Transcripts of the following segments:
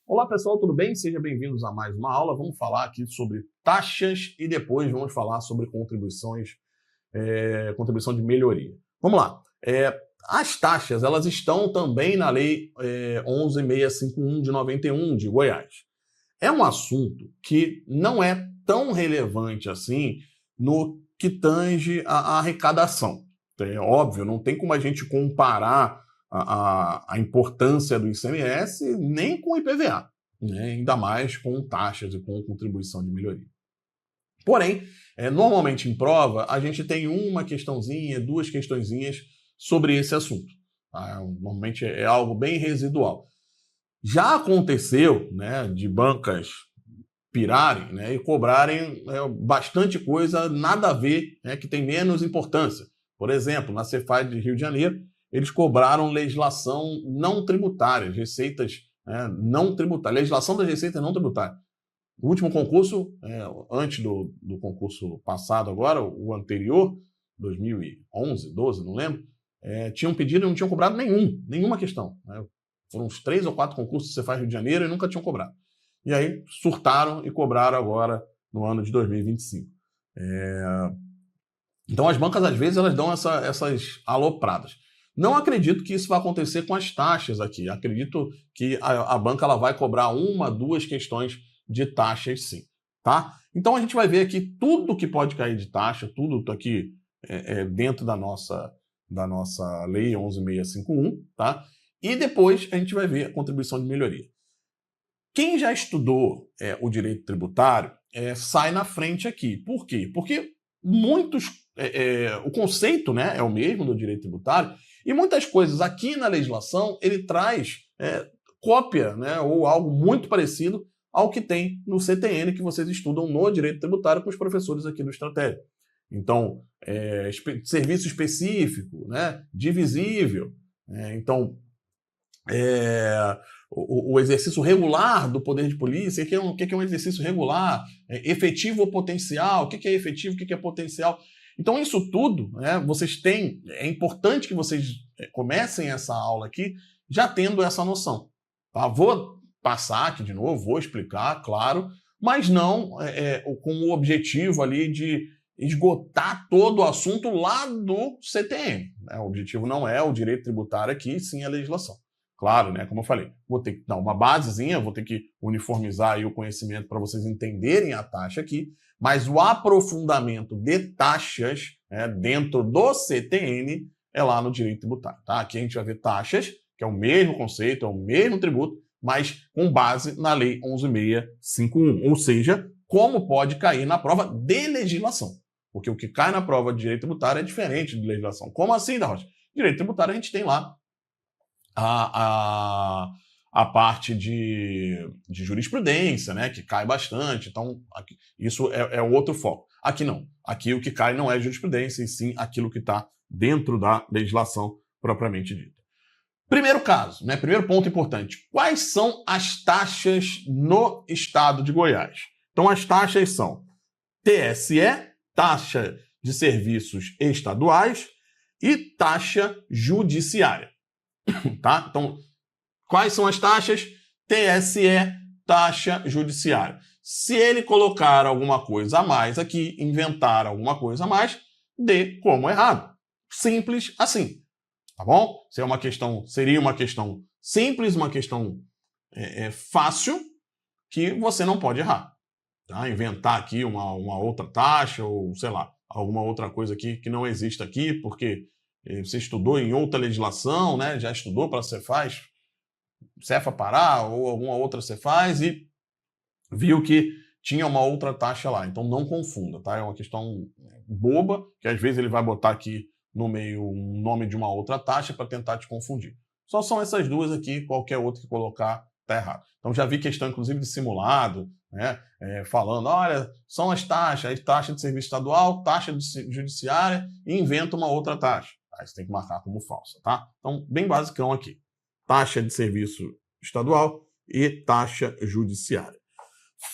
Olá pessoal, tudo bem? Sejam bem-vindos a mais uma aula. Vamos falar aqui sobre taxas e depois vamos falar sobre contribuições, contribuição de melhoria. Vamos lá. As taxas, elas estão também na Lei 11.651 de 91 de Goiás. É um assunto que não é tão relevante assim no que tange a arrecadação. É óbvio, não tem como a gente comparar a importância do ICMS nem com o IPVA, né? Ainda mais com taxas e com contribuição de melhoria. Porém, normalmente em prova, a gente tem uma questãozinha, duas questõezinhas sobre esse assunto. Tá? Normalmente é algo bem residual. Já aconteceu, né, de bancas pirarem, né, e cobrarem bastante coisa nada a ver, né, que tem menos importância. Por exemplo, na Cefaz de Rio de Janeiro, eles cobraram legislação não tributária, receitas não tributárias, legislação das receitas não tributárias. O último concurso, antes do concurso passado agora, o anterior, 2011, 12, não lembro, tinham pedido e não tinham cobrado nenhuma questão. Né? Foram uns 3 ou 4 concursos que você faz no Rio de Janeiro e nunca tinham cobrado. E aí surtaram e cobraram agora no ano de 2025. Então as bancas, às vezes, elas dão essas alopradas. Não acredito que isso vai acontecer com as taxas aqui. Acredito que a banca ela vai cobrar 1, 2 questões de taxas sim. Tá? Então a gente vai ver aqui tudo que pode cair de taxa, tudo aqui dentro da nossa Lei 11.651, tá? E depois a gente vai ver a contribuição de melhoria. Quem já estudou o direito tributário sai na frente aqui. Por quê? Porque o conceito, né, é o mesmo do direito tributário e muitas coisas aqui na legislação ele traz cópia, né, ou algo muito parecido ao que tem no CTN que vocês estudam no direito tributário com os professores aqui do Estratégia. Então, serviço específico, né, divisível, então o exercício regular do poder de polícia, o que é um exercício regular, efetivo ou potencial, o que é efetivo, o que é potencial. Então isso tudo, né, vocês têm, é importante que vocês comecem essa aula aqui já tendo essa noção. Tá? Vou passar aqui de novo, vou explicar, claro, mas não com o objetivo ali de esgotar todo o assunto lá do CTN. Né? O objetivo não é o direito tributário aqui, sim a legislação. Claro, né? Como eu falei, vou ter que dar uma basezinha, vou ter que uniformizar aí o conhecimento para vocês entenderem a taxa aqui, mas o aprofundamento de taxas dentro do CTN é lá no direito tributário. Tá? Aqui a gente vai ver taxas, que é o mesmo conceito, é o mesmo tributo, mas com base na Lei 11.651, ou seja, como pode cair na prova de legislação. Porque o que cai na prova de direito tributário é diferente de legislação. Como assim, da Rocha? Direito tributário a gente tem lá a parte de jurisprudência, né, que cai bastante. Então, aqui, isso é outro foco. Aqui não. Aqui o que cai não é jurisprudência, e sim aquilo que está dentro da legislação propriamente dita. Primeiro caso, né, primeiro ponto importante. Quais são as taxas no estado de Goiás? Então, as taxas são TSE, taxa de serviços estaduais, e taxa judiciária. Tá? Então, quais são as taxas? TSE, taxa judiciária. Se ele colocar alguma coisa a mais aqui, inventar alguma coisa a mais, dê como errado. Simples assim. Tá bom? Seria uma questão simples, uma questão fácil, que você não pode errar. Tá? Inventar aqui uma outra taxa, ou sei lá, alguma outra coisa aqui que não existe aqui, porque você estudou em outra legislação, né? Já estudou para Cefaz, Cefa Pará ou alguma outra Cefaz e viu que tinha uma outra taxa lá. Então não confunda, tá? É uma questão boba, que às vezes ele vai botar aqui no meio um nome de uma outra taxa para tentar te confundir. Só são essas duas aqui, qualquer outra que colocar está errado. Então já vi questão, inclusive, de simulado, né? Falando, olha, são as taxas, taxa de serviço estadual, taxa de judiciária, e inventa uma outra taxa. Aí você tem que marcar como falsa, tá? Então, bem basicão aqui. Taxa de serviço estadual e taxa judiciária.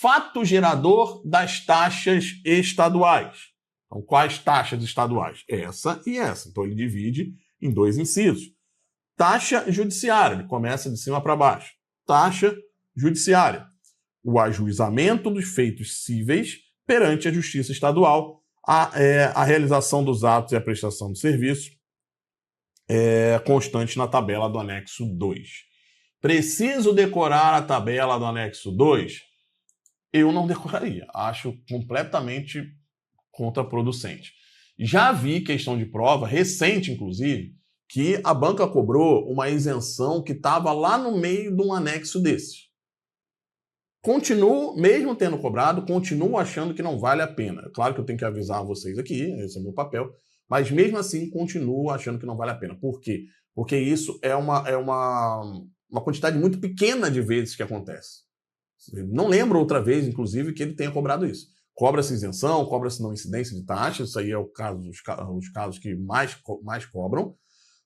Fato gerador das taxas estaduais. Então, quais taxas estaduais? Essa e essa. Então, ele divide em 2 incisos. Taxa judiciária, ele começa de cima para baixo. Taxa judiciária, o ajuizamento dos feitos cíveis perante a Justiça Estadual, a realização dos atos e a prestação de serviço constante na tabela do anexo 2. Preciso decorar a tabela do anexo 2? Eu não decoraria. Acho completamente contraproducente. Já vi questão de prova, recente inclusive, que a banca cobrou uma isenção que estava lá no meio de um anexo desse. Continuo, mesmo tendo cobrado, continuo achando que não vale a pena. Claro que eu tenho que avisar vocês aqui, esse é meu papel, mas mesmo assim continuo achando que não vale a pena. Por quê? Porque isso é uma quantidade muito pequena de vezes que acontece. Não lembro outra vez, inclusive, que ele tenha cobrado isso. Cobra-se isenção, cobra-se não incidência de taxa, isso aí é o caso, os casos que mais cobram,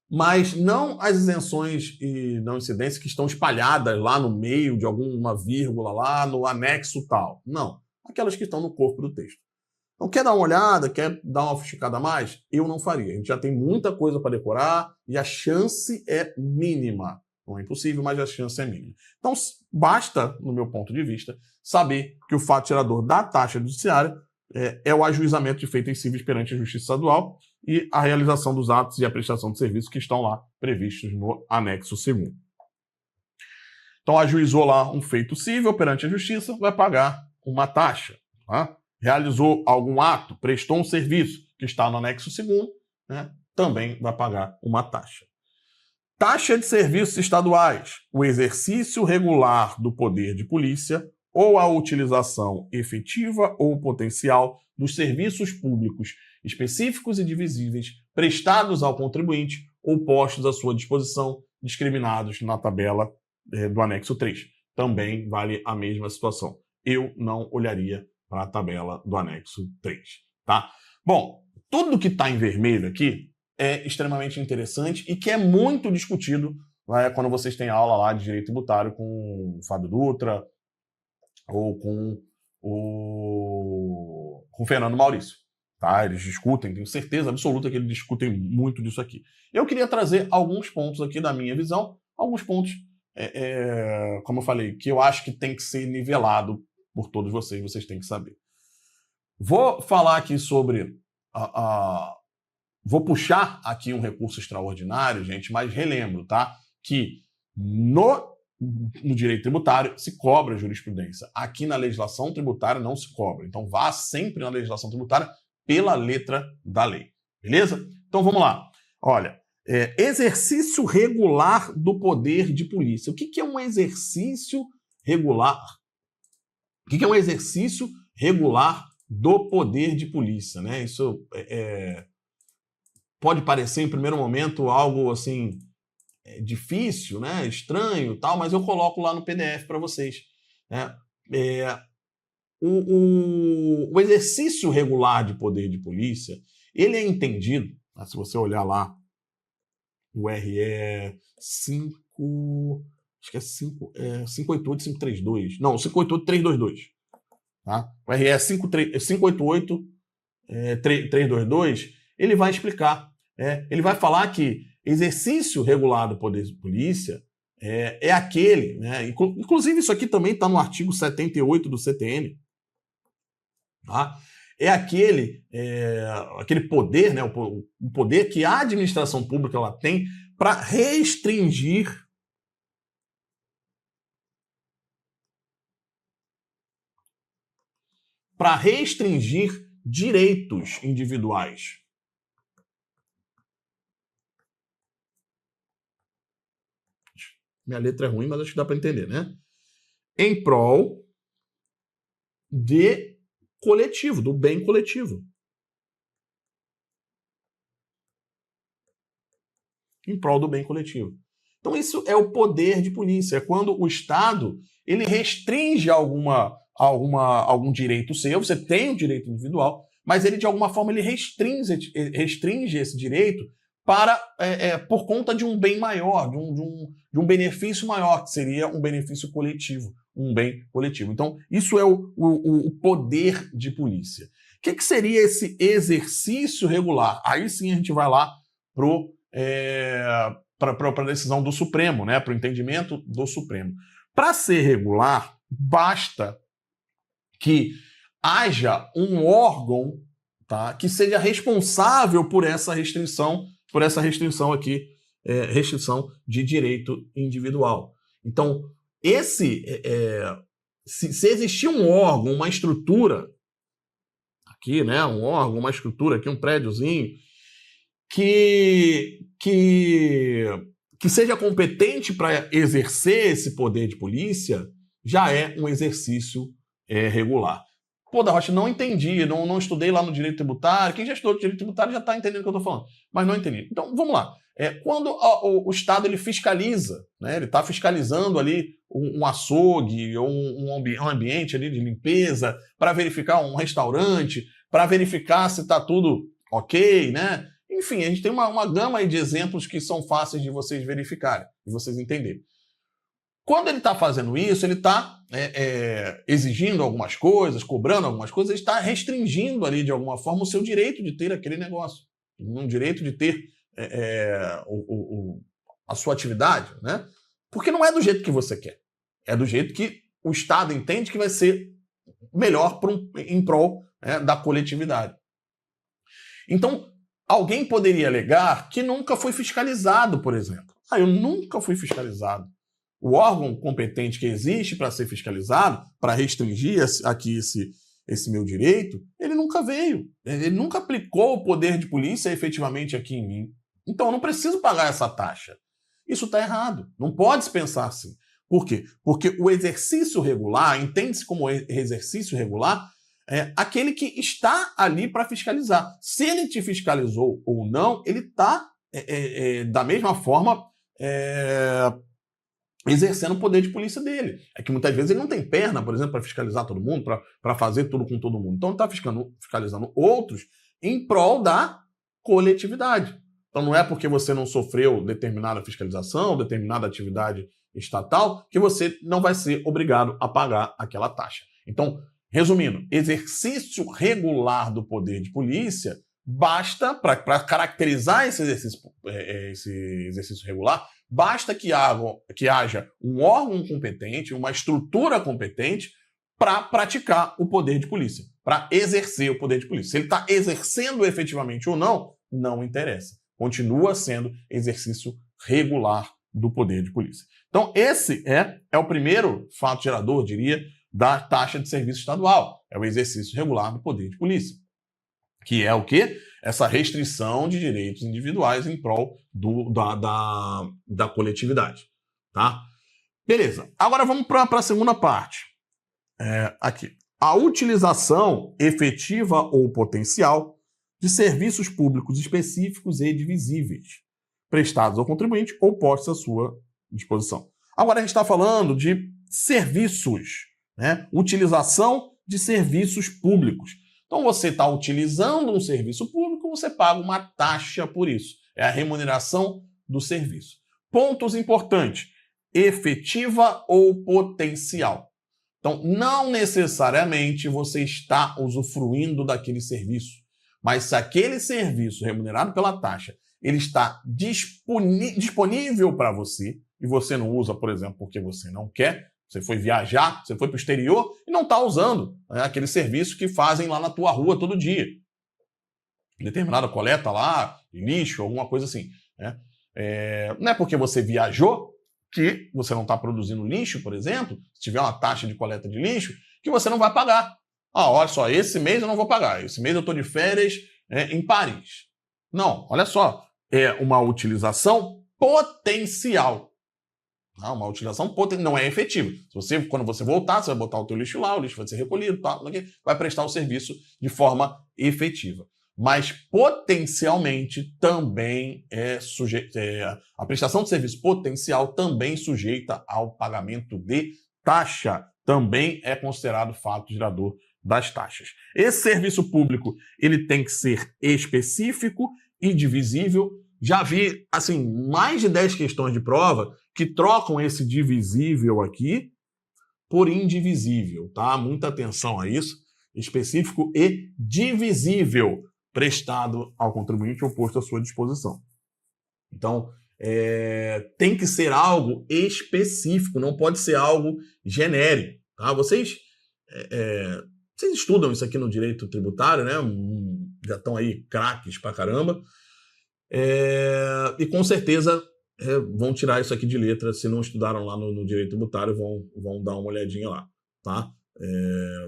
mas não as isenções e não incidências que estão espalhadas lá no meio de alguma vírgula lá no anexo tal. Não, aquelas que estão no corpo do texto. Então, quer dar uma olhada, quer dar uma fuxicada a mais? Eu não faria. A gente já tem muita coisa para decorar e a chance é mínima. Não é impossível, mas a chance é mínima. Então, basta, no meu ponto de vista, saber que o fato gerador da taxa judiciária é o ajuizamento de feitos cíveis perante a Justiça Estadual e a realização dos atos e a prestação de serviços que estão lá previstos no anexo 2º. Então, ajuizou lá um feito cível perante a Justiça, vai pagar uma taxa. Tá? Realizou algum ato, prestou um serviço que está no anexo 2º, né? Também vai pagar uma taxa. Taxa de serviços estaduais, o exercício regular do poder de polícia ou a utilização efetiva ou potencial dos serviços públicos específicos e divisíveis prestados ao contribuinte ou postos à sua disposição, discriminados na tabela do anexo 3. Também vale a mesma situação. Eu não olharia para a tabela do anexo 3. Tá? Bom, tudo que está em vermelho aqui é extremamente interessante e que é muito discutido, né, quando vocês têm aula lá de direito tributário com o Fábio Dutra ou com o Fernando Maurício. Tá? Eles discutem, tenho certeza absoluta que eles discutem muito disso aqui. Eu queria trazer alguns pontos aqui da minha visão, alguns pontos, como eu falei, que eu acho que tem que ser nivelado por todos vocês têm que saber. Vou falar aqui sobre Vou puxar aqui um recurso extraordinário, gente, mas relembro, tá? Que no direito tributário se cobra jurisprudência. Aqui na legislação tributária não se cobra. Então vá sempre na legislação tributária pela letra da lei. Beleza? Então vamos lá. Olha, exercício regular do poder de polícia. O que é um exercício regular? O que é um exercício regular do poder de polícia, né? Isso pode parecer em primeiro momento algo assim difícil, né? Estranho, tal, mas eu coloco lá no PDF para vocês. Né? O exercício regular de poder de polícia, ele é entendido, tá? Se você olhar lá o RE 5, acho que é 588-532, não, 588-322. Tá? O RE 588-322, ele vai explicar. Ele vai falar que exercício regular do poder de polícia é aquele, né? Inclusive isso aqui também está no artigo 78 do CTN. Tá? É aquele poder, né? O poder que a administração pública ela tem para restringir direitos individuais. Minha letra é ruim, mas acho que dá para entender, né? Em prol de coletivo, do bem coletivo. Em prol do bem coletivo. Então isso é o poder de polícia. É quando o Estado ele restringe algum direito seu. Você tem um direito individual, mas ele de alguma forma ele restringe esse direito por conta de um bem maior, de um benefício maior, que seria um benefício coletivo, um bem coletivo. Então, isso é o poder de polícia. O que seria esse exercício regular? Aí sim a gente vai lá para a decisão do Supremo, né? Para o entendimento do Supremo. para ser regular, basta que haja um órgão, tá, que seja responsável por essa restrição aqui, restrição de direito individual. Então, se existir um órgão, uma estrutura, aqui, né, um órgão, uma estrutura, aqui um prédiozinho, que seja competente para exercer esse poder de polícia, já é um exercício regular. Pô, da Rocha, não entendi, não estudei lá no direito tributário. Quem já estudou direito tributário já está entendendo o que eu estou falando, mas não entendi. Então, vamos lá. Quando o Estado ele fiscaliza, né, ele está fiscalizando ali um açougue ou um ambiente ali de limpeza, para verificar um restaurante, para verificar se está tudo ok, né? Enfim, a gente tem uma gama aí de exemplos que são fáceis de vocês verificarem, de vocês entenderem. Quando ele está fazendo isso, ele está exigindo algumas coisas, cobrando algumas coisas, ele está restringindo ali, de alguma forma, o seu direito de ter aquele negócio, um direito de ter a sua atividade, né? Porque não é do jeito que você quer, é do jeito que o Estado entende que vai ser melhor em prol, né, da coletividade. Então, alguém poderia alegar que nunca foi fiscalizado, por exemplo. Eu nunca fui fiscalizado. O órgão competente que existe para ser fiscalizado, para restringir aqui esse meu direito, ele nunca veio. Ele nunca aplicou o poder de polícia efetivamente aqui em mim. Então eu não preciso pagar essa taxa. Isso está errado. Não pode se pensar assim. Por quê? Porque o exercício regular, entende-se como exercício regular, é aquele que está ali para fiscalizar. Se ele te fiscalizou ou não, ele está, da mesma forma, exercendo o poder de polícia dele. É que muitas vezes ele não tem perna, por exemplo, para fiscalizar todo mundo, para fazer tudo com todo mundo. Então ele está fiscalizando outros em prol da coletividade. Então não é porque você não sofreu determinada fiscalização, determinada atividade estatal, que você não vai ser obrigado a pagar aquela taxa. Então, resumindo, exercício regular do poder de polícia basta, para caracterizar esse exercício regular, basta que haja um órgão competente, uma estrutura competente para praticar o poder de polícia, para exercer o poder de polícia. Se ele está exercendo efetivamente ou não, não interessa. Continua sendo exercício regular do poder de polícia. Então, esse é o primeiro fato gerador, diria, da taxa de serviço estadual. É o exercício regular do poder de polícia. Que é o quê? Essa restrição de direitos individuais em prol da coletividade. Tá? Beleza. Agora vamos para a segunda parte. Aqui. A utilização efetiva ou potencial de serviços públicos específicos e divisíveis, prestados ao contribuinte ou postos à sua disposição. Agora a gente está falando de serviços, né? Utilização de serviços públicos. Então você está utilizando um serviço público, você paga uma taxa por isso. É a remuneração do serviço. Pontos importantes: efetiva ou potencial. Então, não necessariamente você está usufruindo daquele serviço, mas se aquele serviço remunerado pela taxa, ele está disponível para você, e você não usa, por exemplo, porque você não quer, você foi viajar, você foi para o exterior e não está usando, né, aquele serviço que fazem lá na tua rua todo dia. Determinada coleta lá, de lixo, alguma coisa assim. Né? Não é porque você viajou que você não está produzindo lixo, por exemplo, se tiver uma taxa de coleta de lixo, que você não vai pagar. Olha só, esse mês eu não vou pagar, esse mês eu estou de férias em Paris. Não, olha só, é uma utilização potencial. Uma utilização não é efetiva. Quando você voltar, você vai botar o teu lixo lá, o lixo vai ser recolhido, vai prestar o serviço de forma efetiva. Mas potencialmente também a prestação de serviço potencial também sujeita ao pagamento de taxa, também é considerado fato gerador das taxas. Esse serviço público ele tem que ser específico e divisível. Já vi assim, mais de 10 questões de prova que trocam esse divisível aqui por indivisível, tá? Muita atenção a isso. Específico e divisível, prestado ao contribuinte ou posto à sua disposição. Então, tem que ser algo específico, não pode ser algo genérico. Tá? Vocês estudam isso aqui no direito tributário, né? Já estão aí craques pra caramba. E com certeza vão tirar isso aqui de letra. Se não estudaram lá no direito tributário, vão dar uma olhadinha lá. Tá?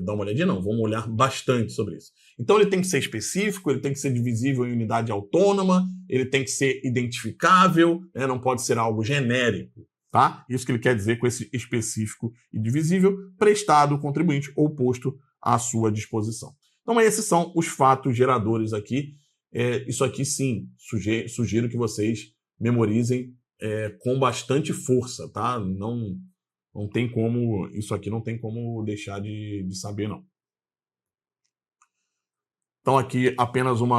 Dar uma olhadinha não, vamos olhar bastante sobre isso. Então ele tem que ser específico, ele tem que ser divisível em unidade autônoma, ele tem que ser identificável, não pode ser algo genérico. Tá? Isso que ele quer dizer com esse específico e divisível, prestado ao contribuinte ou posto à sua disposição. Então esses são os fatos geradores aqui. Isso aqui sim, sugiro que vocês memorizem com bastante força, tá? Não tem como, isso aqui não tem como deixar de saber, não. Então aqui apenas um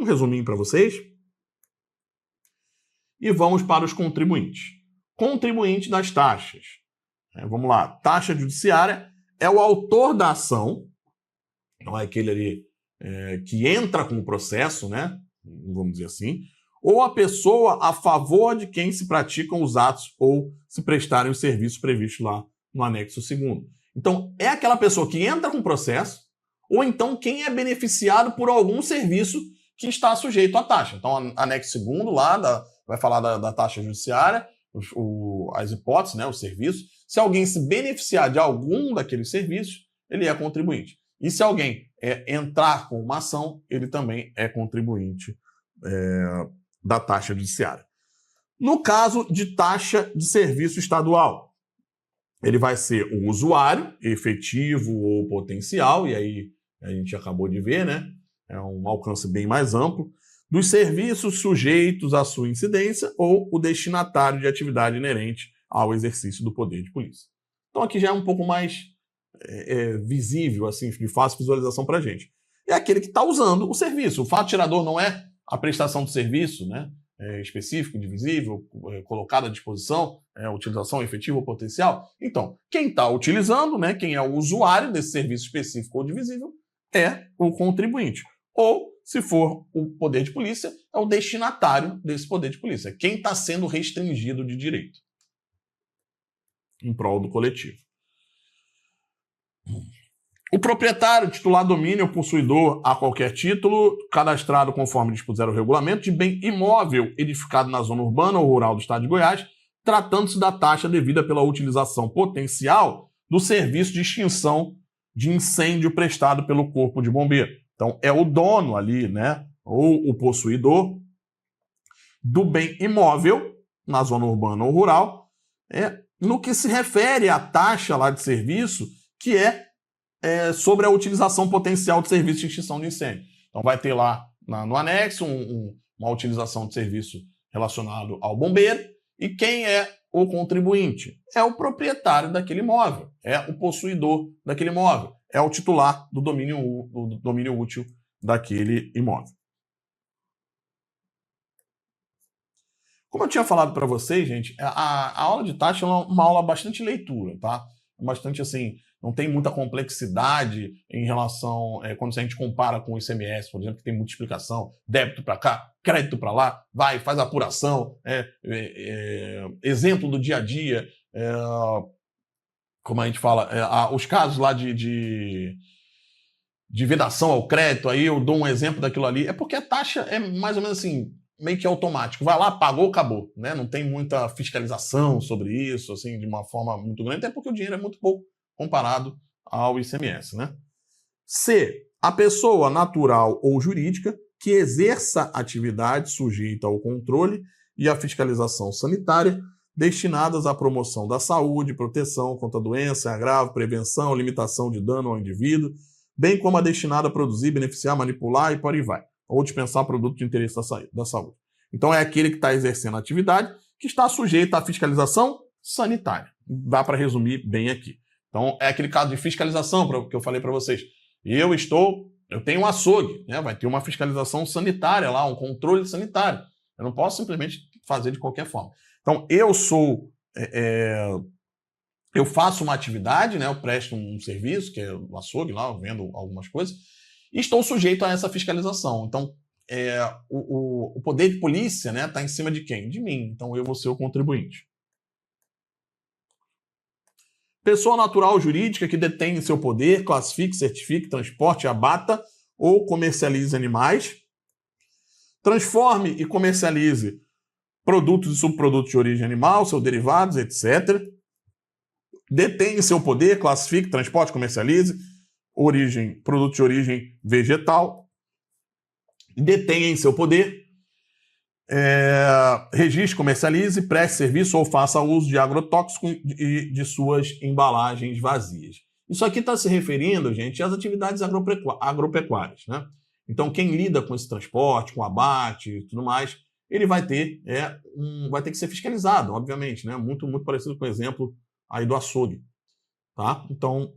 resuminho para vocês. E vamos para os contribuintes. Contribuinte das taxas. Vamos lá. Taxa judiciária é o autor da ação, não é aquele ali que entra com o processo, né? Vamos dizer assim, ou a pessoa a favor de quem se praticam os atos ou se prestarem os serviços previstos lá no anexo 2º. Então, é aquela pessoa que entra com o processo, ou então quem é beneficiado por algum serviço que está sujeito à taxa. Então, anexo 2º lá vai falar da taxa judiciária, as hipóteses, né, os serviços. Se alguém se beneficiar de algum daqueles serviços, ele é contribuinte. E se alguém entrar com uma ação, ele também é contribuinte da taxa judiciária. No caso de taxa de serviço estadual, ele vai ser o usuário, efetivo ou potencial, e aí a gente acabou de ver, né? É um alcance bem mais amplo, dos serviços sujeitos à sua incidência ou o destinatário de atividade inerente ao exercício do poder de polícia. Então aqui já é um pouco mais visível, assim, de fácil visualização para a gente. É aquele que está usando o serviço. O fato tirador não é a prestação do serviço, né? Específico, divisível, colocado à disposição, utilização efetiva ou potencial. Então, quem está utilizando, né, quem é o usuário desse serviço específico ou divisível, é o contribuinte. Ou, se for o poder de polícia, é o destinatário desse poder de polícia. Quem está sendo restringido de direito em prol do coletivo. O proprietário, titular domínio ou possuidor a qualquer título, cadastrado conforme dispuser o regulamento, de bem imóvel edificado na zona urbana ou rural do estado de Goiás, tratando-se da taxa devida pela utilização potencial do serviço de extinção de incêndio prestado pelo Corpo de Bombeiro. Então, é o dono ali, né, ou o possuidor do bem imóvel na zona urbana ou rural, no que se refere à taxa lá de serviço, que sobre a utilização potencial de serviço de extinção de incêndio. Então vai ter lá no anexo uma utilização de serviço relacionado ao bombeiro, e quem é o contribuinte? É o proprietário daquele imóvel, é o possuidor daquele imóvel, é o titular do domínio útil daquele imóvel. Como eu tinha falado para vocês, gente, a aula de taxa é uma aula bastante leitura, tá? Bastante assim, não tem muita complexidade em relação, quando a gente compara com o ICMS, por exemplo, que tem muita explicação, débito para cá, crédito para lá, faz a apuração, exemplo do dia a dia, como a gente fala, os casos lá de vedação ao crédito, aí eu dou um exemplo daquilo ali, é porque a taxa é mais ou menos assim, meio que automático. Vai lá, pagou, acabou. Né? Não tem muita fiscalização sobre isso, assim, de uma forma muito grande, até porque o dinheiro é muito pouco comparado ao ICMS. Né? C. A pessoa natural ou jurídica que exerça atividade sujeita ao controle e à fiscalização sanitária destinadas à promoção da saúde, proteção contra a doença, agravo, prevenção, limitação de dano ao indivíduo, bem como a destinada a produzir, beneficiar, manipular e por aí vai, ou dispensar produto de interesse da saúde. Então é aquele que está exercendo a atividade que está sujeito à fiscalização sanitária. Dá para resumir bem aqui. Então é aquele caso de fiscalização que eu falei para vocês. Eu tenho um açougue, né? Vai ter uma fiscalização sanitária lá, um controle sanitário. Eu não posso simplesmente fazer de qualquer forma. Então eu faço uma atividade, né? Eu presto um serviço, que é o açougue lá, eu vendo algumas coisas, estou sujeito a essa fiscalização. Então, o poder de polícia, né, está em cima de quem? De mim. Então, eu vou ser o contribuinte. Pessoa natural ou jurídica que detém em seu poder, classifique, certifique, transporte, abata ou comercialize animais, transforme e comercialize produtos e subprodutos de origem animal, seus derivados, etc. Detém em seu poder, classifique, transporte, comercialize produtos de origem vegetal. Detém em seu poder, registre, comercialize, preste serviço ou faça uso de agrotóxico e de suas embalagens vazias. Isso aqui está se referindo, gente, às atividades agropecuárias, né? Então, quem lida com esse transporte, com abate e tudo mais, ele vai ter, vai ter que ser fiscalizado, obviamente, né? Muito parecido com o exemplo aí do açougue, tá? Então,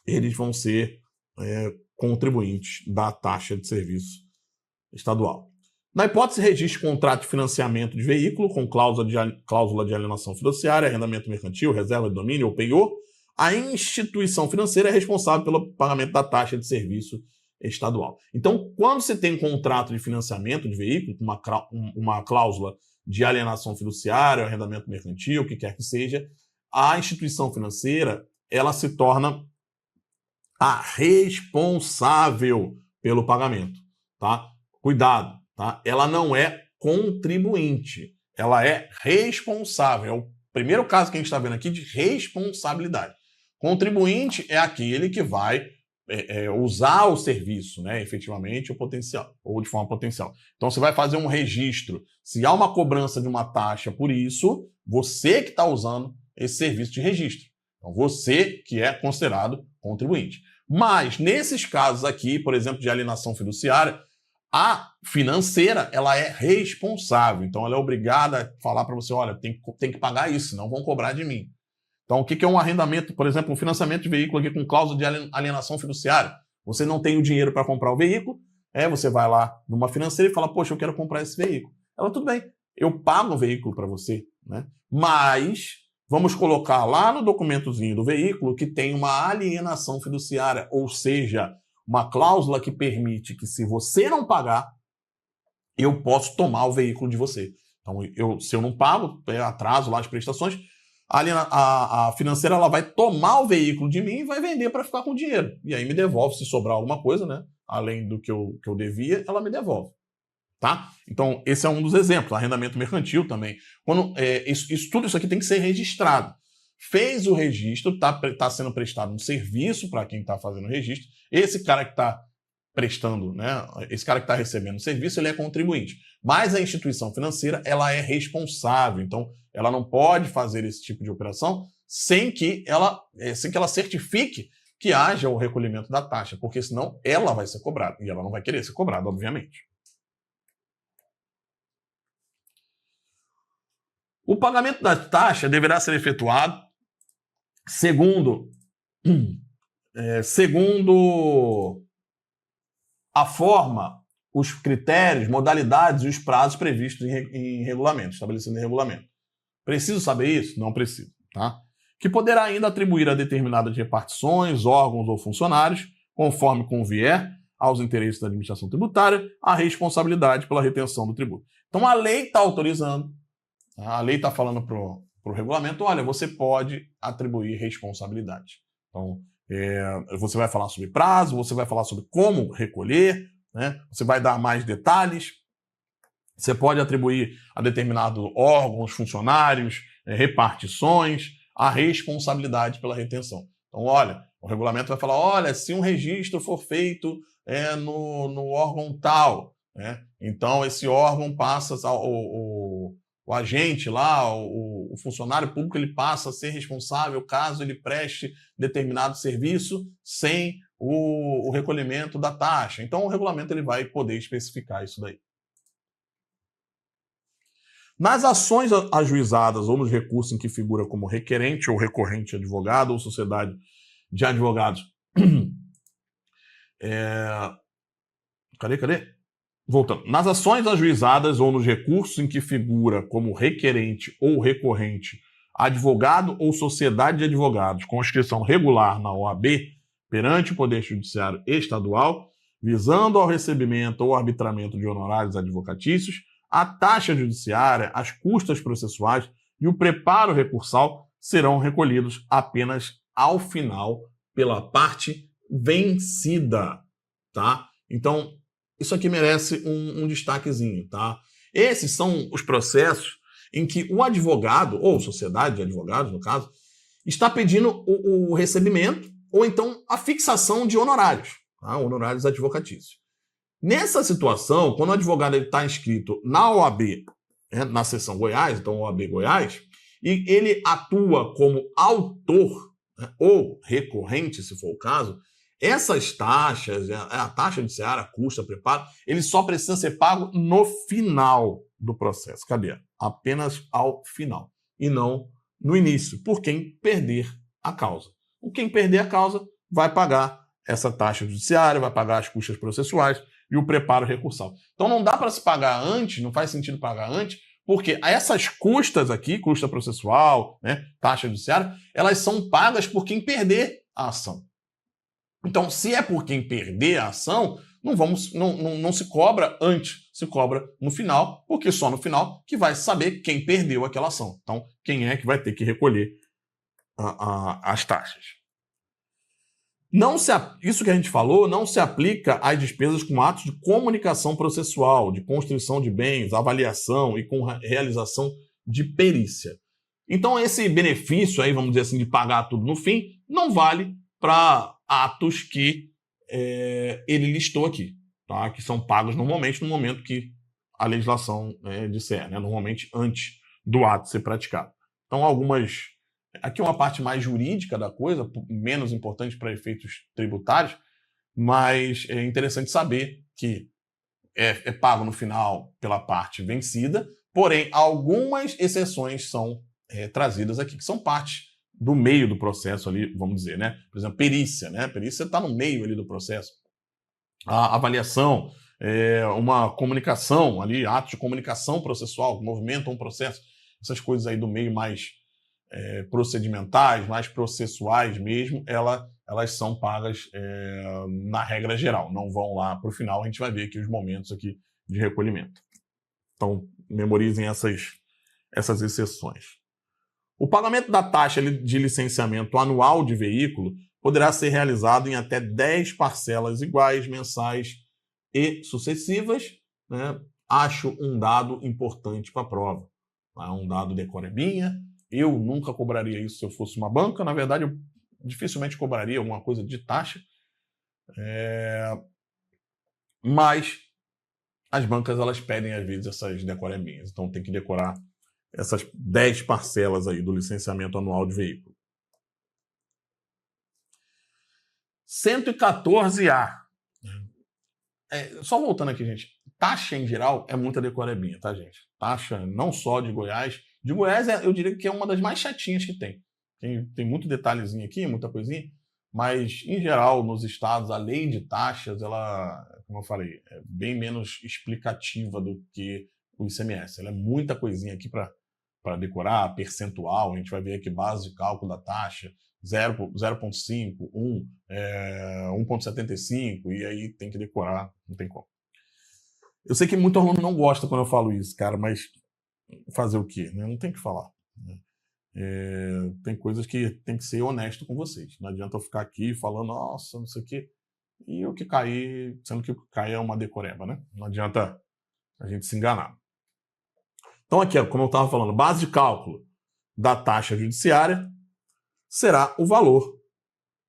eles vão ser contribuintes da taxa de serviço estadual. Na hipótese, registre contrato de financiamento de veículo com cláusula de alienação fiduciária, arrendamento mercantil, reserva de domínio ou penhor, a instituição financeira é responsável pelo pagamento da taxa de serviço estadual. Então, quando você tem um contrato de financiamento de veículo, uma cláusula de alienação fiduciária, arrendamento mercantil, o que quer que seja, a instituição financeira ela se torna a responsável pelo pagamento, tá? Cuidado, tá? Ela não é contribuinte, ela é responsável. É o primeiro caso que a gente está vendo aqui de responsabilidade. Contribuinte é aquele que vai usar o serviço, né, efetivamente, ou de forma potencial. Então, você vai fazer um registro. Se há uma cobrança de uma taxa por isso, você que está usando esse serviço de registro. Então, você que é considerado contribuinte. Mas, nesses casos aqui, por exemplo, de alienação fiduciária, a financeira, ela é responsável. Então, ela é obrigada a falar para você, olha, tem que pagar isso, senão vão cobrar de mim. Então, o que é um arrendamento, por exemplo, um financiamento de veículo aqui com cláusula de alienação fiduciária? Você não tem o dinheiro para comprar o veículo, você vai lá numa financeira e fala, poxa, eu quero comprar esse veículo. Ela, tudo bem, eu pago o veículo para você, né? Mas vamos colocar lá no documentozinho do veículo que tem uma alienação fiduciária, ou seja, uma cláusula que permite que, se você não pagar, eu posso tomar o veículo de você. Então, se eu não pago, atraso lá as prestações, a financeira ela vai tomar o veículo de mim e vai vender para ficar com o dinheiro. E aí me devolve, se sobrar alguma coisa, né? Além do que eu devia, ela me devolve. Tá? Então, esse é um dos exemplos. Arrendamento mercantil também. Tudo isso aqui tem que ser registrado. Fez o registro, está sendo prestado um serviço para quem está fazendo o registro. Esse cara que está prestando, né? Esse cara que está recebendo o serviço, ele é contribuinte. Mas a instituição financeira, ela é responsável. Então, ela não pode fazer esse tipo de operação sem que ela certifique que haja o recolhimento da taxa, porque senão ela vai ser cobrada. E ela não vai querer ser cobrada, obviamente. O pagamento da taxa deverá ser efetuado segundo a forma, os critérios, modalidades e os prazos previstos em regulamento, estabelecido em regulamento. Preciso saber isso? Não preciso, tá? Que poderá ainda atribuir a determinadas repartições, órgãos ou funcionários, conforme convier aos interesses da administração tributária, a responsabilidade pela retenção do tributo. Então, a lei está autorizando, a lei está falando para o regulamento, olha, você pode atribuir responsabilidade. Então, você vai falar sobre prazo, você vai falar sobre como recolher, né? Você vai dar mais detalhes. Você pode atribuir a determinado órgãos, funcionários, repartições, a responsabilidade pela retenção. Então, olha, o regulamento vai falar, olha, se um registro for feito no órgão tal, né? Então esse órgão passa, o agente lá, o funcionário público, ele passa a ser responsável caso ele preste determinado serviço sem o recolhimento da taxa. Então o regulamento ele vai poder especificar isso daí. Nas ações ajuizadas ou nos recursos em que figura como requerente ou recorrente advogado ou sociedade de advogados. Cadê? Voltando. Nas ações ajuizadas ou nos recursos em que figura como requerente ou recorrente advogado ou sociedade de advogados com inscrição regular na OAB perante o Poder Judiciário Estadual, visando ao recebimento ou arbitramento de honorários advocatícios, a taxa judiciária, as custas processuais e o preparo recursal serão recolhidos apenas ao final pela parte vencida, tá? Então, isso aqui merece um destaquezinho, tá? Esses são os processos em que o advogado, ou sociedade de advogados, no caso, está pedindo o recebimento ou então a fixação de honorários, tá? Honorários advocatícios. Nessa situação, quando o advogado está inscrito na OAB, na seção Goiás, então OAB Goiás, e ele atua como autor, ou recorrente, se for o caso, essas taxas, a taxa judiciária, a custa, preparo, ele só precisa ser pago no final do processo. Cadê? Apenas ao final. E não no início, por quem perder a causa. Quem perder a causa vai pagar essa taxa judiciária, vai pagar as custas processuais e o preparo recursal. Então não dá para se pagar antes, não faz sentido pagar antes, porque essas custas aqui, custa processual, né, taxa judiciária, elas são pagas por quem perder a ação. Então, se é por quem perder a ação, não se cobra antes, se cobra no final, porque só no final que vai saber quem perdeu aquela ação. Então, quem é que vai ter que recolher as taxas. Isso que a gente falou não se aplica às despesas com atos de comunicação processual, de construção de bens, avaliação e com realização de perícia. Então, esse benefício aí, vamos dizer assim, de pagar tudo no fim, não vale para atos que ele listou aqui, tá? Que são pagos normalmente no momento que a legislação disser, né? Normalmente antes do ato ser praticado. Então, aqui é uma parte mais jurídica da coisa, menos importante para efeitos tributários, mas é interessante saber que é pago no final pela parte vencida, porém, algumas exceções são trazidas aqui, que são partes do meio do processo ali, vamos dizer, né? Por exemplo, perícia, né? Perícia está no meio ali do processo. A avaliação, uma comunicação ali, atos de comunicação processual, que movimentam um processo, essas coisas aí do meio mais procedimentais, mais processuais mesmo, elas são pagas na regra geral, não vão lá para o final, a gente vai ver aqui os momentos aqui de recolhimento. Então, memorizem essas exceções. O pagamento da taxa de licenciamento anual de veículo poderá ser realizado em até 10 parcelas iguais, mensais e sucessivas, né? Acho um dado importante para a prova. É um dado decorebinha. Eu nunca cobraria isso se eu fosse uma banca. Na verdade, eu dificilmente cobraria alguma coisa de taxa. Mas as bancas, elas pedem, às vezes, essas decorebinhas. Então, tem que decorar essas 10 parcelas aí do licenciamento anual de veículo. 114A. Só voltando aqui, gente. Taxa, em geral, é muita decorebinha, tá, gente? Taxa não só de Goiás. De Goiás, eu diria que é uma das mais chatinhas que tem. Tem muito detalhezinho aqui, muita coisinha. Mas, em geral, nos estados, a lei de taxas, ela, como eu falei, é bem menos explicativa do que o ICMS. Ela é muita coisinha aqui para decorar, percentual. A gente vai ver aqui base de cálculo da taxa, 0,5, 1, 1,75, e aí tem que decorar, não tem como. Eu sei que muito aluno não gosta quando eu falo isso, cara, mas fazer o quê? Não tem que falar. Tem coisas que tem que ser honesto com vocês. Não adianta eu ficar aqui falando, nossa, não sei o quê, e o que cair, sendo que o que cai é uma decoreba, né? Não adianta a gente se enganar. Então aqui, como eu estava falando, base de cálculo da taxa judiciária será o valor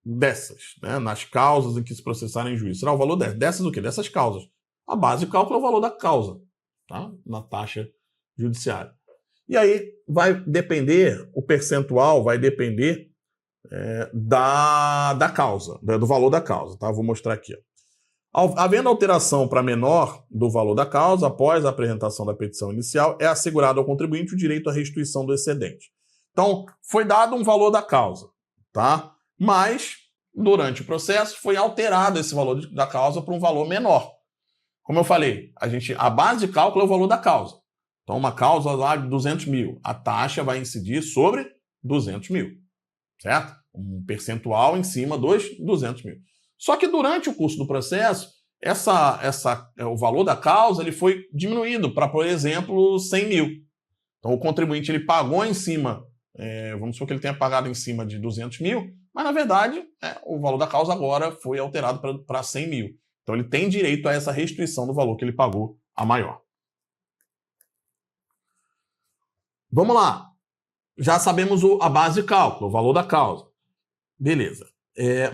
dessas, né? Nas causas em que se processarem em juízo. Será o valor dessas o quê? Dessas causas. A base de cálculo é o valor da causa, tá? Na taxa judiciária. E aí vai depender, o percentual vai depender da causa, do valor da causa, tá? Vou mostrar aqui. Havendo alteração para menor do valor da causa, após a apresentação da petição inicial, é assegurado ao contribuinte o direito à restituição do excedente. Então, foi dado um valor da causa, tá? Mas, durante o processo, foi alterado esse valor da causa para um valor menor. Como eu falei, a base de cálculo é o valor da causa. Então, uma causa lá de 200 mil, a taxa vai incidir sobre 200 mil, certo? Um percentual em cima dos 200 mil. Só que durante o curso do processo, o valor da causa ele foi diminuído para, por exemplo, 100 mil. Então, o contribuinte ele pagou em cima, vamos supor que ele tenha pagado em cima de 200 mil, mas, na verdade, o valor da causa agora foi alterado para 100 mil. Então, ele tem direito a essa restituição do valor que ele pagou a maior. Vamos lá. Já sabemos a base de cálculo, o valor da causa. Beleza.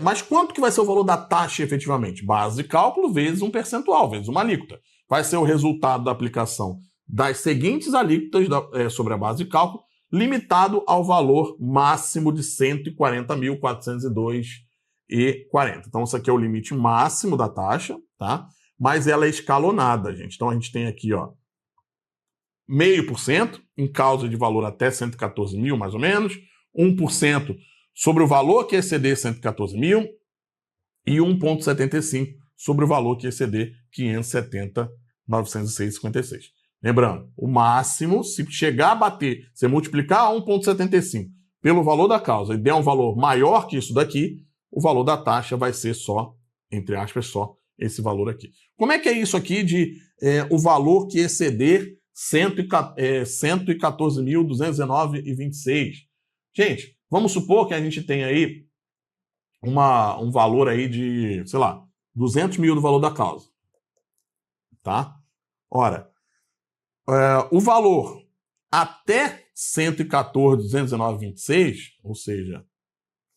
Mas quanto que vai ser o valor da taxa efetivamente? Base de cálculo vezes um percentual, vezes uma alíquota. Vai ser o resultado da aplicação das seguintes alíquotas sobre a base de cálculo, limitado ao valor máximo de 140.402,40. Então, isso aqui é o limite máximo da taxa, tá? Mas ela é escalonada, gente. Então, a gente tem aqui, ó, 0,5% em causa de valor até 114 mil, mais ou menos, 1% sobre o valor que exceder 114 mil e 1,75% sobre o valor que exceder 570.906,56. Lembrando, o máximo, se chegar a bater, você multiplicar 1,75 pelo valor da causa e der um valor maior que isso daqui, o valor da taxa vai ser só, entre aspas, só esse valor aqui. Como é que é isso aqui de o valor que exceder 114.219,26? Gente, vamos supor que a gente tem aí um valor aí de, sei lá, 200 mil do valor da causa. Tá? Ora, o valor até 114.219,26, ou seja,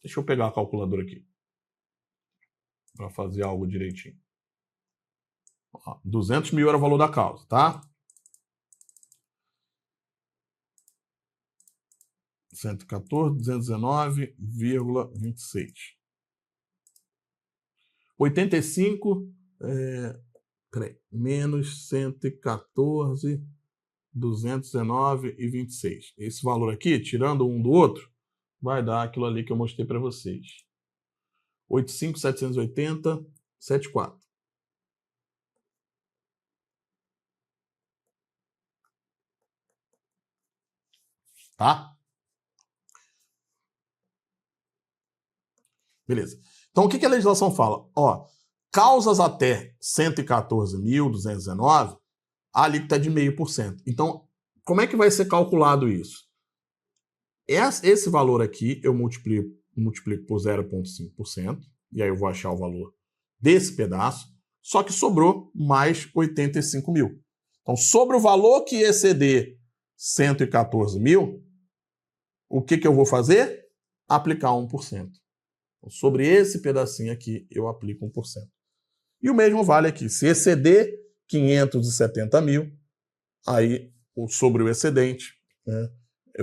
deixa eu pegar a calculadora aqui para fazer algo direitinho. 200 mil era o valor da causa, tá? 114.219,26. 85, menos 114.219,26. Esse valor aqui, tirando um do outro, vai dar aquilo ali que eu mostrei para vocês. 85.780,74. Tá? Beleza. Então, o que a legislação fala? Ó, causas até 114.219, a alíquota é de 0,5%. Então, como é que vai ser calculado isso? Esse valor aqui eu multiplico por 0,5%, e aí eu vou achar o valor desse pedaço, só que sobrou mais 85 mil. Então, sobre o valor que exceder 114 mil, o que eu vou fazer? Aplicar 1%. Então, sobre esse pedacinho aqui, eu aplico 1%. E o mesmo vale aqui. Se exceder 570 mil, aí sobre o excedente, né,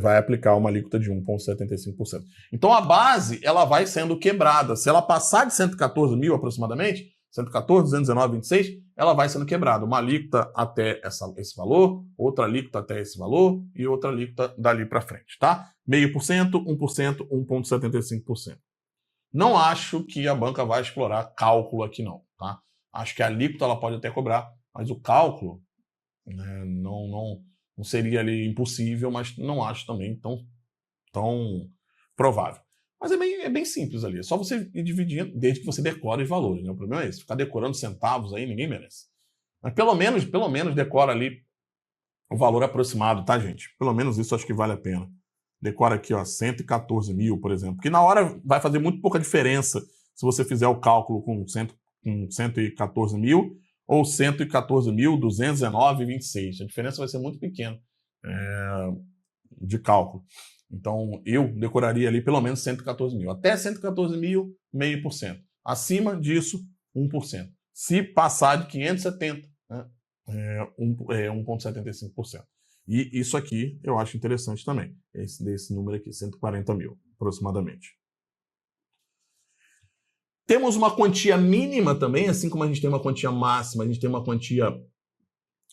vai aplicar uma alíquota de 1,75%. Então a base ela vai sendo quebrada. Se ela passar de 114 mil aproximadamente, 114.219,26, ela vai sendo quebrada. Uma alíquota até esse valor, outra alíquota até esse valor e outra alíquota dali para frente, tá? 0,5%, 1%, 1,75%. Não acho que a banca vai explorar cálculo aqui não, tá? Acho que a alíquota ela pode até cobrar, mas o cálculo, né, não seria ali impossível, mas não acho também tão provável. Mas é bem simples ali, é só você ir dividindo, desde que você decore os valores, né? O problema é esse, ficar decorando centavos aí ninguém merece. Mas pelo menos decora ali o valor aproximado, tá, gente? Pelo menos isso acho que vale a pena. Decora aqui, ó, 114 mil, por exemplo, que na hora vai fazer muito pouca diferença se você fizer o cálculo com 114 mil ou 114.219,26. A diferença vai ser muito pequena de cálculo. Então, eu decoraria ali pelo menos 114 mil. Até 114 mil, 0,5%. Acima disso, 1%. Se passar de 570, né, 1,75%. E isso aqui eu acho interessante também. Desse número aqui, 140 mil, aproximadamente. Temos uma quantia mínima também, assim como a gente tem uma quantia máxima, a gente tem uma quantia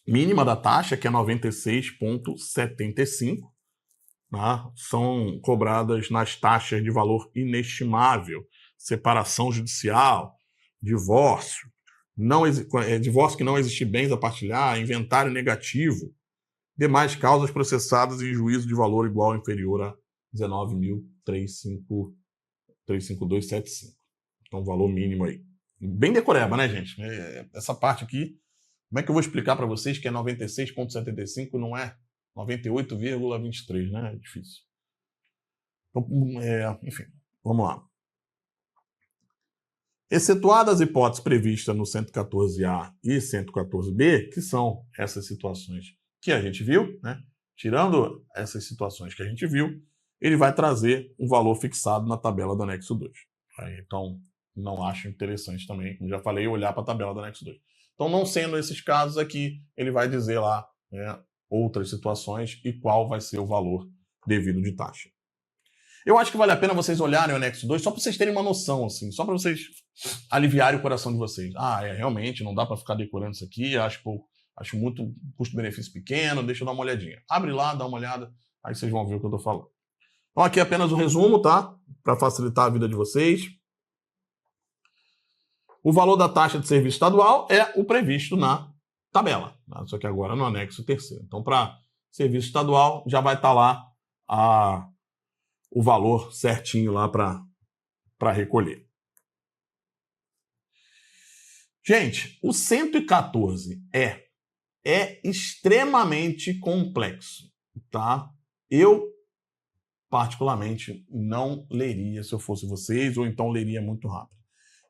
mínima da taxa, que é 96,75. Tá? São cobradas nas taxas de valor inestimável, separação judicial, divórcio, divórcio que não existir bens a partilhar, inventário negativo, demais causas processadas em juízo de valor igual ou inferior a 19.352,75. Então, valor mínimo aí. Bem decoreba, né, gente? Essa parte aqui, como é que eu vou explicar para vocês que é 96,75 e não é 98,23, né? É difícil. Então, enfim, vamos lá. Excetuadas as hipóteses previstas no 114A e 114B, que são essas situações que a gente viu, né? Tirando essas situações que a gente viu, ele vai trazer um valor fixado na tabela do anexo 2. Então, não acho interessante também, como já falei, olhar para a tabela do anexo 2. Então, não sendo esses casos aqui, ele vai dizer lá, né, outras situações e qual vai ser o valor devido de taxa. Eu acho que vale a pena vocês olharem o anexo 2 só para vocês terem uma noção, assim, só para vocês aliviarem o coração de vocês. Realmente, não dá para ficar decorando isso aqui, acho muito custo-benefício pequeno, deixa eu dar uma olhadinha. Abre lá, dá uma olhada, aí vocês vão ver o que eu estou falando. Então aqui é apenas um resumo, tá? Para facilitar a vida de vocês. O valor da taxa de serviço estadual é o previsto na tabela, tá? Só que agora no anexo 3º. Então, para serviço estadual, já vai estar lá o valor certinho lá para recolher. Gente, o 114 é extremamente complexo, tá? Eu, particularmente, não leria se eu fosse vocês, ou então leria muito rápido.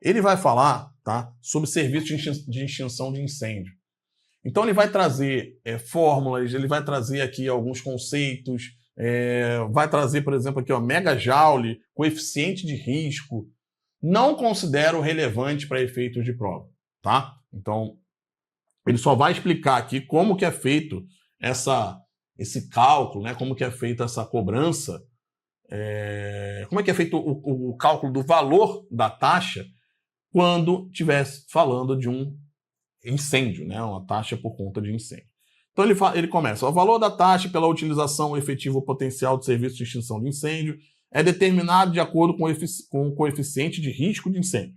Ele vai falar, tá, sobre serviço de extinção de incêndio. Então ele vai trazer fórmulas, ele vai trazer aqui alguns conceitos, vai trazer, por exemplo, aqui, ó, megajoule, coeficiente de risco. Não considero relevante para efeitos de prova, tá? Então, ele só vai explicar aqui como que é feito esse cálculo, né? Como que é feita essa cobrança, como é que é feito o cálculo do valor da taxa quando estivesse falando de um incêndio, né? Uma taxa por conta de incêndio. Então ele começa: o valor da taxa pela utilização efetiva potencial do serviço de extinção de incêndio é determinado de acordo com o coeficiente de risco de incêndio,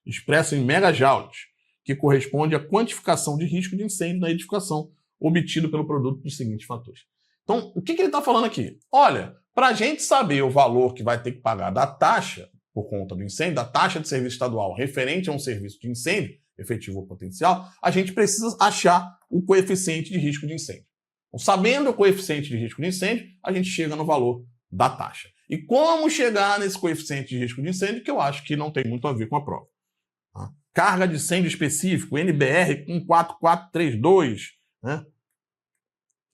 expresso em megajoules, que corresponde à quantificação de risco de incêndio na edificação obtido pelo produto dos seguintes fatores. Então, o que ele está falando aqui? Olha, para a gente saber o valor que vai ter que pagar da taxa por conta do incêndio, da taxa de serviço estadual referente a um serviço de incêndio, efetivo ou potencial, a gente precisa achar o coeficiente de risco de incêndio. Então, sabendo o coeficiente de risco de incêndio, a gente chega no valor da taxa. E como chegar nesse coeficiente de risco de incêndio, que eu acho que não tem muito a ver com a prova. Tá? Carga de incêndio específico, NBR 14432, né?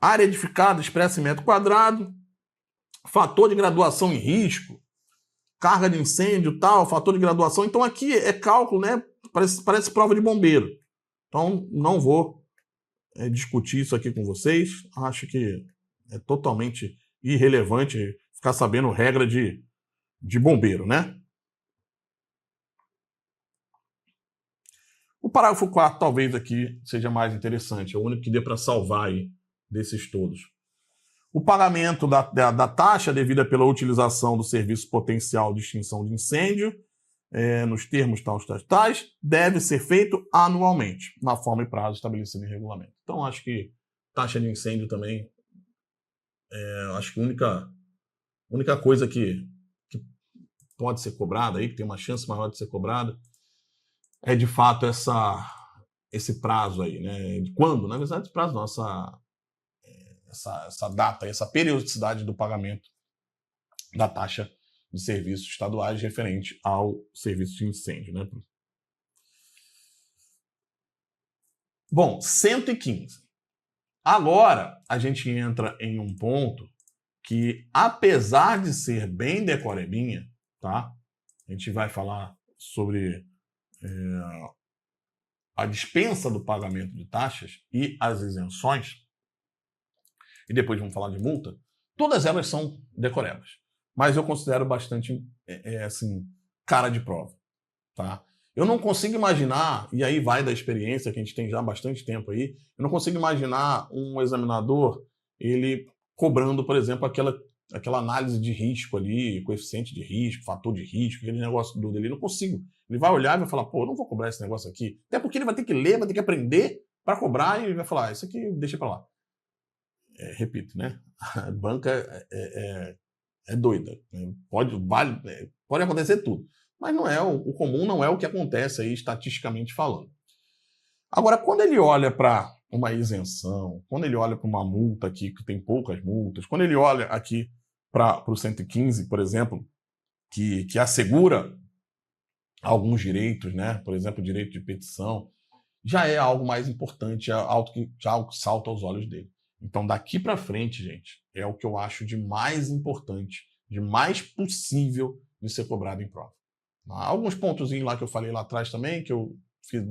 Área edificada expressa em metro quadrado, fator de graduação em risco, carga de incêndio, tal, fator de graduação. Então aqui é cálculo, né? Parece prova de bombeiro. Então não vou discutir isso aqui com vocês. Acho que é totalmente irrelevante ficar sabendo regra de bombeiro, né? O parágrafo 4 talvez aqui seja mais interessante. É o único que dê para salvar aí desses todos. O pagamento da taxa devida pela utilização do serviço potencial de extinção de incêndio, nos termos tais, deve ser feito anualmente, na forma e prazo estabelecido em regulamento. Então, acho que taxa de incêndio também, acho que a única coisa que pode ser cobrada aí, que tem uma chance maior de ser cobrada, é de fato esse prazo aí, né? De quando? Na verdade, esse prazo não, essa data, essa periodicidade do pagamento da taxa de serviços estaduais referente ao serviço de incêndio, né? Bom, 115. Agora a gente entra em um ponto que, apesar de ser bem decorebinha, tá? A gente vai falar sobre a dispensa do pagamento de taxas e as isenções, e depois vamos falar de multa. Todas elas são decorebas, mas eu considero bastante assim, cara de prova, tá? Eu não consigo imaginar, e aí vai da experiência que a gente tem já há bastante tempo aí, eu não consigo imaginar um examinador ele cobrando, por exemplo, aquela análise de risco ali, coeficiente de risco, fator de risco, aquele negócio do dele. Não consigo. Ele vai olhar e vai falar, pô, eu não vou cobrar esse negócio aqui. Até porque ele vai ter que ler, vai ter que aprender para cobrar e vai falar, isso aqui deixa para lá. Repito, né? A banca é doida. Pode acontecer tudo. mas não é o comum, não é o que acontece aí estatisticamente falando. Agora, quando ele olha para uma isenção, quando ele olha para uma multa aqui, que tem poucas multas, quando ele olha aqui para o 115, por exemplo, que assegura alguns direitos, né? Por exemplo, o direito de petição, já é algo mais importante, já algo que salta aos olhos dele. Então, daqui para frente, gente, é o que eu acho de mais importante, de mais possível de ser cobrado em prova. Há alguns pontozinhos lá que eu falei lá atrás também, que eu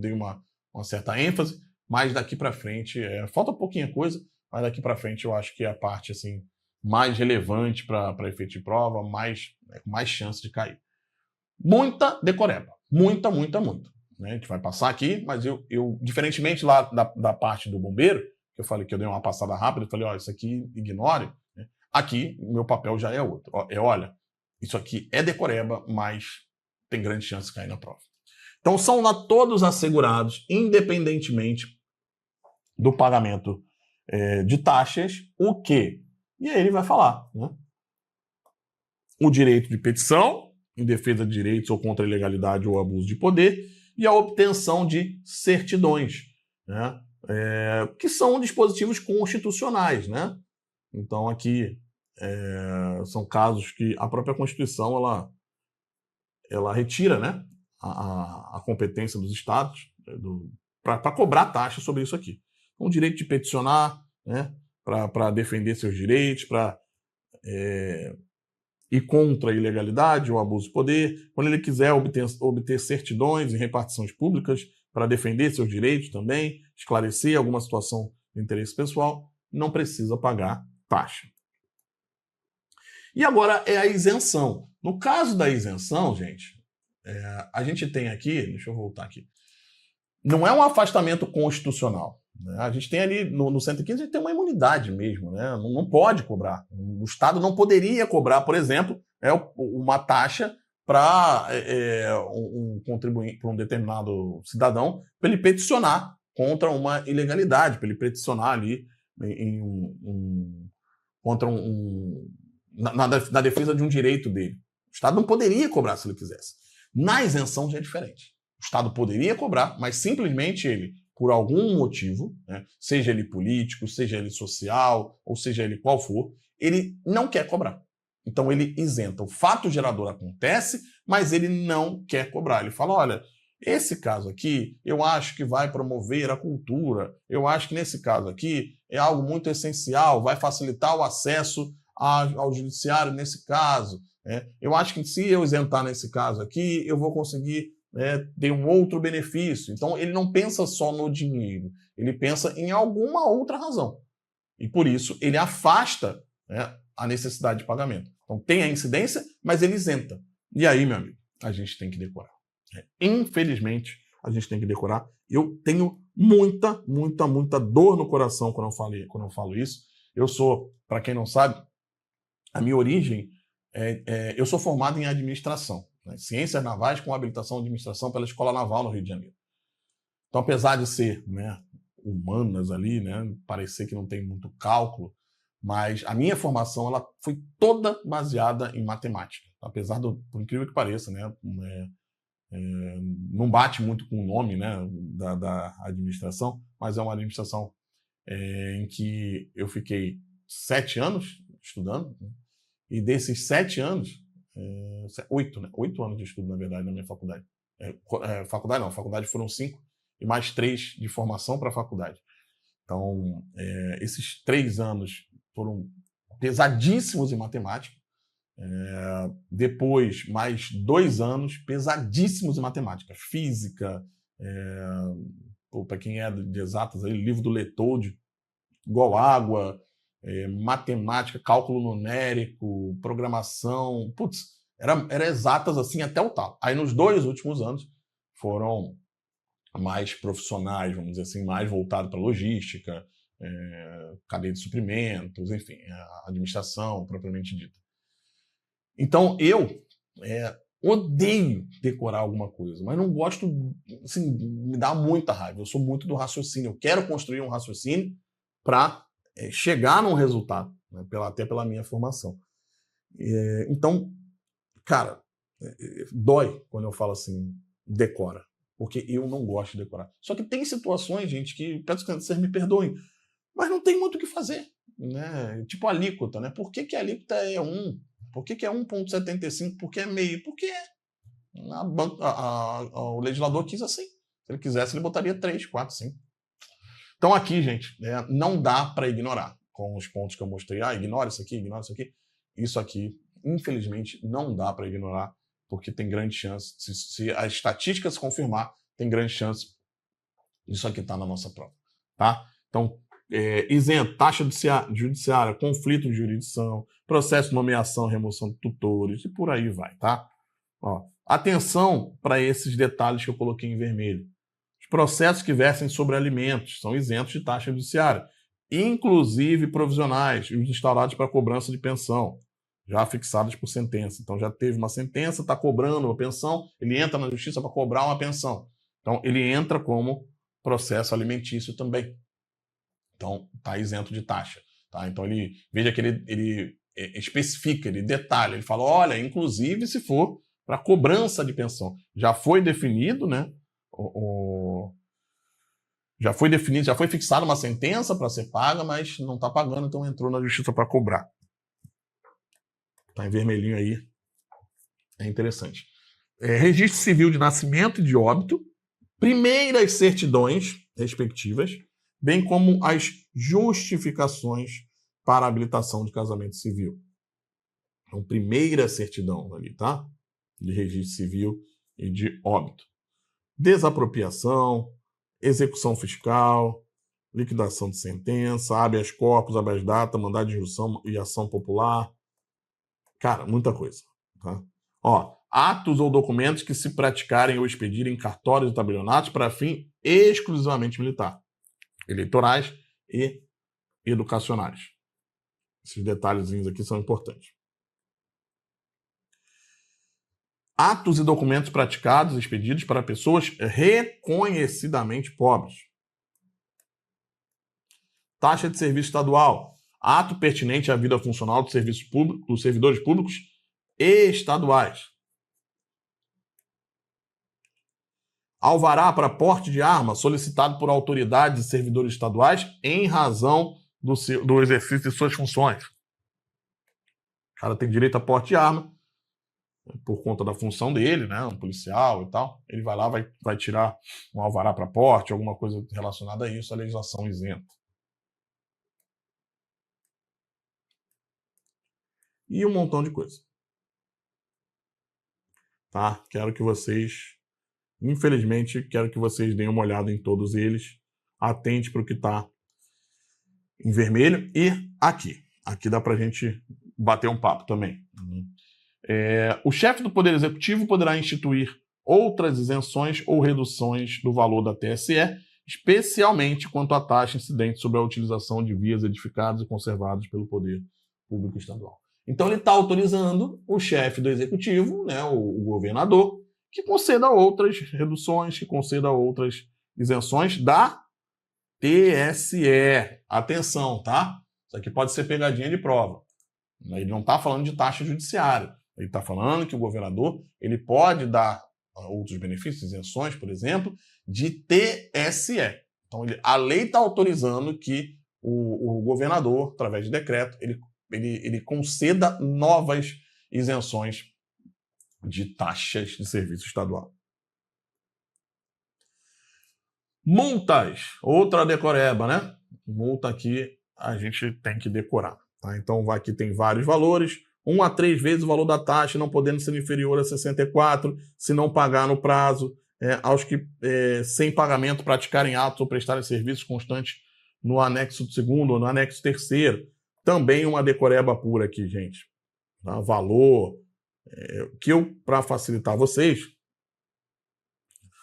dei uma certa ênfase, mas daqui para frente, falta pouquinha coisa, mas daqui para frente eu acho que é a parte assim, mais relevante para efeito de prova, com mais chance de cair. Muita decoreba, muita. Né? A gente vai passar aqui, mas eu diferentemente lá da parte do bombeiro, que eu falei que eu dei uma passada rápida, eu falei, ó, isso aqui ignore, né? Aqui o meu papel já é outro. Olha, isso aqui é decoreba, mas tem grande chance de cair na prova. Então são lá todos assegurados, independentemente do pagamento de taxas, o quê? E aí ele vai falar, né? O direito de petição, em defesa de direitos ou contra a ilegalidade ou abuso de poder, e a obtenção de certidões, né? Que são dispositivos constitucionais, né? Então aqui são casos que a própria Constituição ela retira, né, a competência dos estados para cobrar taxa sobre isso aqui. Então, o direito de peticionar, né, para defender seus direitos, para ir contra a ilegalidade ou abuso de poder, quando ele quiser obter certidões em repartições públicas para defender seus direitos também, esclarecer alguma situação de interesse pessoal, não precisa pagar taxa. E agora é a isenção. No caso da isenção, gente, a gente tem aqui, deixa eu voltar aqui, não é um afastamento constitucional. Né? A gente tem ali, no 115, a gente tem uma imunidade mesmo, né? Não pode cobrar. O Estado não poderia cobrar, por exemplo, uma taxa para um contribuinte, para um determinado cidadão, para ele peticionar contra uma ilegalidade, para ele peticionar ali contra na defesa de um direito dele. O Estado não poderia cobrar se ele quisesse. Na isenção já é diferente. O Estado poderia cobrar, mas simplesmente ele, por algum motivo, né, seja ele político, seja ele social, ou seja ele qual for, ele não quer cobrar. Então ele isenta. O fato gerador acontece, mas ele não quer cobrar. Ele fala, olha, esse caso aqui, eu acho que vai promover a cultura, eu acho que nesse caso aqui é algo muito essencial, vai facilitar o acesso ao judiciário nesse caso. Eu acho que se eu isentar nesse caso aqui, eu vou conseguir ter um outro benefício. Então, ele não pensa só no dinheiro, ele pensa em alguma outra razão. E, por isso, ele afasta a necessidade de pagamento. Então, tem a incidência, mas ele isenta. E aí, meu amigo, a gente tem que decorar. Infelizmente, a gente tem que decorar. Eu tenho muita dor no coração quando eu falo isso. Eu sou, para quem não sabe, a minha origem, eu sou formado em administração, né? Ciências navais com habilitação em administração pela Escola Naval no Rio de Janeiro. Então, apesar de ser, né, humanas ali, né, parecer que não tem muito cálculo, mas a minha formação ela foi toda baseada em matemática. Apesar por incrível que pareça, né, não bate muito com o nome, né, da administração, mas é uma administração em que eu fiquei 7 anos estudando, né? E desses 7 anos, 8, né? 8 anos de estudo, na verdade, na minha faculdade. Faculdade foram 5, e mais 3 de formação para a faculdade. Então, esses 3 anos foram pesadíssimos em matemática. Depois, mais 2 anos pesadíssimos em matemática. Física, para quem é de exatas, aí, livro do Letold, igual água, matemática, cálculo numérico, programação, era exatas assim até o tal. Aí nos 2 últimos anos foram mais profissionais, vamos dizer assim, mais voltado para logística, cadeia de suprimentos, enfim, a administração propriamente dita. Então eu odeio decorar alguma coisa, mas não gosto, assim, me dá muita raiva. Eu sou muito do raciocínio, eu quero construir um raciocínio para chegar num resultado, né, até pela minha formação. Então, cara, Dói quando eu falo assim, decora. Porque eu não gosto de decorar. Só que tem situações, gente, que peço que vocês me perdoem, mas não tem muito o que fazer. Né? Tipo a alíquota, né? Por que a alíquota é 1? Por que é 1,75? Por que é meio? Porque o legislador quis assim. Se ele quisesse, ele botaria 3, 4, 5. Então aqui, gente, não dá para ignorar com os pontos que eu mostrei. Ignora isso aqui, ignora isso aqui. Isso aqui, infelizmente, não dá para ignorar, porque tem grande chance, se a estatística se confirmar, tem grande chance disso aqui estar na nossa prova. Tá? Então, isento, taxa judiciária, conflito de jurisdição, processo de nomeação, remoção de tutores e por aí vai, tá? Ó, atenção para esses detalhes que eu coloquei em vermelho. Os processos que versem sobre alimentos são isentos de taxa judiciária, inclusive provisionais e os instaurados para cobrança de pensão, já fixados por sentença. Então já teve uma sentença, está cobrando uma pensão, ele entra na justiça para cobrar uma pensão. Então ele entra como processo alimentício também. Então está isento de taxa. Tá? Então veja que ele especifica, ele detalha, ele fala, olha, inclusive se for para cobrança de pensão. Já foi definido, né? Já foi definido, já foi fixada uma sentença para ser paga, mas não está pagando, então entrou na justiça para cobrar. Está em vermelhinho aí. É interessante. Registro civil de nascimento e de óbito, primeiras certidões respectivas, bem como as justificações para a habilitação de casamento civil. Então, primeira certidão ali, tá? De registro civil e de óbito. Desapropriação, execução fiscal, liquidação de sentença, habeas corpus, habeas data, mandado de injunção e ação popular. Cara, muita coisa. Tá? Ó, atos ou documentos que se praticarem ou expedirem em cartórios e tabelionatos para fim exclusivamente militar, eleitorais e educacionais. Esses detalhezinhos aqui são importantes. Atos e documentos praticados e expedidos para pessoas reconhecidamente pobres. Taxa de serviço estadual. Ato pertinente à vida funcional dos servidores públicos estaduais. Alvará para porte de arma solicitado por autoridades e servidores estaduais em razão do exercício de suas funções. O cara tem direito a porte de arma por conta da função dele, né, um policial e tal. Ele vai lá, vai tirar um alvará para porte, alguma coisa relacionada a isso, a legislação isenta. E um montão de coisa. Tá? Infelizmente, quero que vocês deem uma olhada em todos eles. Atente para o que está em vermelho. E aqui. Aqui dá para a gente bater um papo também. O chefe do Poder Executivo poderá instituir outras isenções ou reduções do valor da TSE, especialmente quanto à taxa incidente sobre a utilização de vias edificadas e conservadas pelo Poder Público Estadual. Então ele está autorizando o chefe do Executivo, né, o governador, que conceda outras reduções, que conceda outras isenções da TSE. Atenção, tá? Isso aqui pode ser pegadinha de prova. Ele não está falando de taxa judiciária. Ele está falando que o governador ele pode dar outros benefícios, isenções, por exemplo, de TSE. Então, a lei está autorizando que o governador, através de decreto, ele conceda novas isenções de taxas de serviço estadual. Multas, outra decoreba, né? Multa aqui a gente tem que decorar. Tá? Então, aqui tem vários valores, 1 a 3 vezes o valor da taxa, não podendo ser inferior a 64, se não pagar no prazo, aos que, sem pagamento, praticarem atos ou prestarem serviços constantes no anexo 2º ou no anexo 3º. Também uma decoreba pura aqui, gente. Tá? Valor, que eu, para facilitar vocês,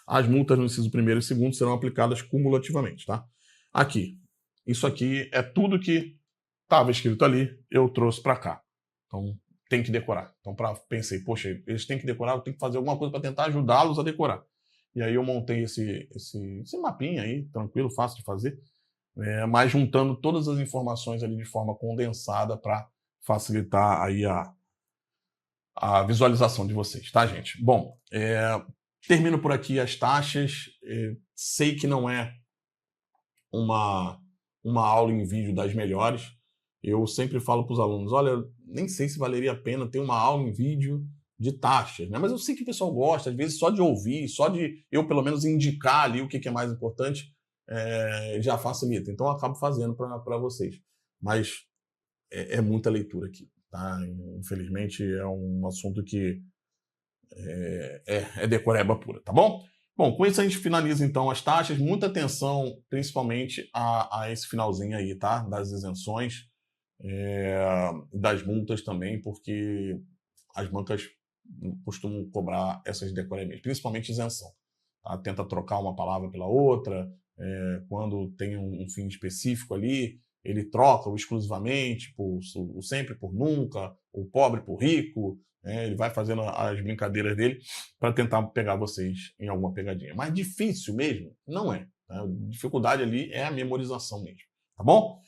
as multas no inciso 1º e 2º serão aplicadas cumulativamente, tá? Aqui, isso aqui é tudo que estava escrito ali, eu trouxe para cá. Então, tem que decorar. Então, pensei, poxa, eles têm que decorar, eu tenho que fazer alguma coisa para tentar ajudá-los a decorar. E aí eu montei esse mapinha aí, tranquilo, fácil de fazer, mas juntando todas as informações ali de forma condensada para facilitar aí a visualização de vocês, tá, gente? Bom, termino por aqui as taxas. Sei que não é uma aula em vídeo das melhores. Eu sempre falo para os alunos, olha, nem sei se valeria a pena ter uma aula em vídeo de taxas, né? Mas eu sei que o pessoal gosta, às vezes só de ouvir, só de eu pelo menos indicar ali o que é mais importante, já facilita. Então eu acabo fazendo para vocês. Mas é muita leitura aqui, tá? Infelizmente é um assunto que é decoreba pura, tá bom? Bom, com isso a gente finaliza então as taxas. Muita atenção, principalmente a esse finalzinho aí, tá? Das isenções, das multas também, porque as bancas costumam cobrar essas decoremas, principalmente isenção. Tá? Tenta trocar uma palavra pela outra, quando tem um fim específico ali, ele troca o exclusivamente, o sempre por nunca, o pobre por rico, ele vai fazendo as brincadeiras dele para tentar pegar vocês em alguma pegadinha. Mas difícil mesmo não é. Tá? A dificuldade ali é a memorização mesmo. Tá bom?